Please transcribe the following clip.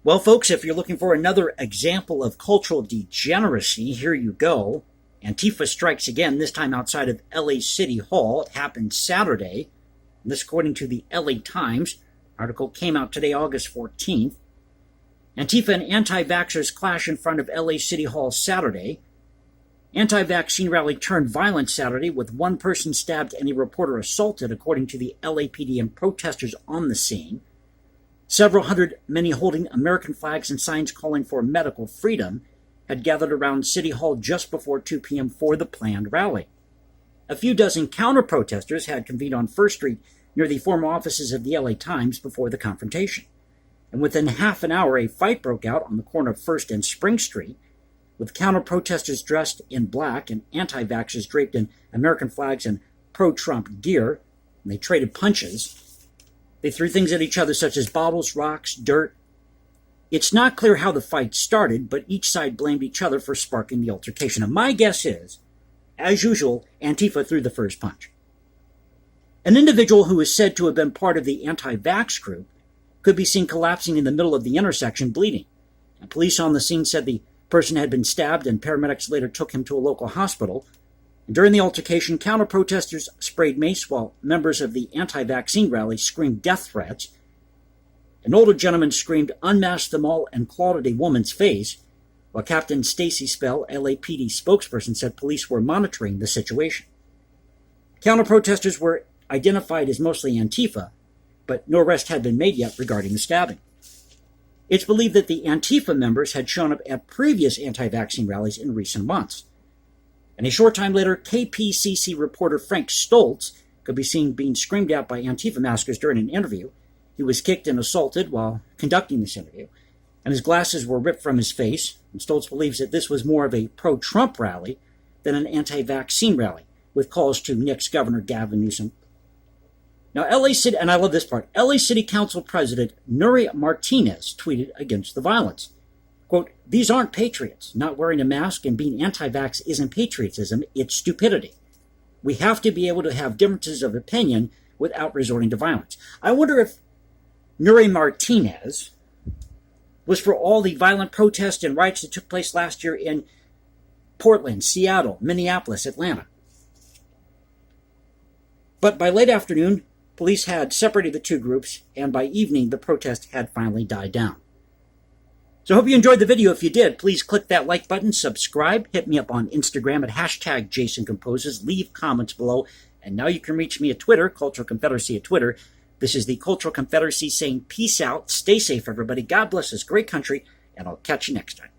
Well, folks, if you're looking for another example of cultural degeneracy, here you go. Antifa strikes again, this time outside of LA City Hall. It happened Saturday. And this, according to the LA Times. Article came out today, August 14th. Antifa and anti-vaxxers clash in front of LA City Hall Saturday. Anti-vaccine rally turned violent Saturday with one person stabbed and a reporter assaulted, according to the LAPD and protesters on the scene. Several hundred, many holding American flags and signs calling for medical freedom, had gathered around City Hall just before 2 p.m. for the planned rally. A few dozen counter-protesters had convened on First Street near the former offices of the LA Times before the confrontation. And within half an hour, a fight broke out on the corner of First and Spring Street, with counter-protesters dressed in black and anti-vaxxers draped in American flags and pro-Trump gear, and they traded punches. They threw things at each other such as bottles, rocks, dirt. It's not clear how the fight started, but each side blamed each other for sparking the altercation. And my guess is, as usual, Antifa threw the first punch. An individual who is said to have been part of the anti-vax group could be seen collapsing in the middle of the intersection, bleeding. And police on the scene said the person had been stabbed, and paramedics later took him to a local hospital. And during the altercation, counter-protesters sprayed mace while members of the anti-vaccine rally screamed death threats. An older gentleman screamed, "Unmask them all," and clawed at a woman's face, while Captain Stacy Spell, LAPD spokesperson, said police were monitoring the situation. Counter-protesters were identified as mostly Antifa, but no arrest had been made yet regarding the stabbing. It's believed that the Antifa members had shown up at previous anti-vaccine rallies in recent months. And a short time later, KPCC reporter Frank Stoltz could be seen being screamed at by Antifa maskers during an interview. He was kicked and assaulted while conducting this interview, and his glasses were ripped from his face. And Stoltz believes that this was more of a pro-Trump rally than an anti-vaccine rally, with calls to Nick's Governor Gavin Newsom. Now, LA City, and I love this part, LA City Council President Nuri Martinez tweeted against the violence. Quote, "These aren't patriots. Not wearing a mask and being anti-vax isn't patriotism, it's stupidity. We have to be able to have differences of opinion without resorting to violence." I wonder if Nuri Martinez was for all the violent protests and riots that took place last year in Portland, Seattle, Minneapolis, Atlanta. But by late afternoon, police had separated the two groups, and by evening, the protest had finally died down. So I hope you enjoyed the video. If you did, please click that like button, subscribe, hit me up on Instagram at #JasonComposes, leave comments below, and now you can reach me at Twitter, Cultural Confederacy at Twitter. This is the Cultural Confederacy saying peace out, stay safe everybody, God bless this great country, and I'll catch you next time.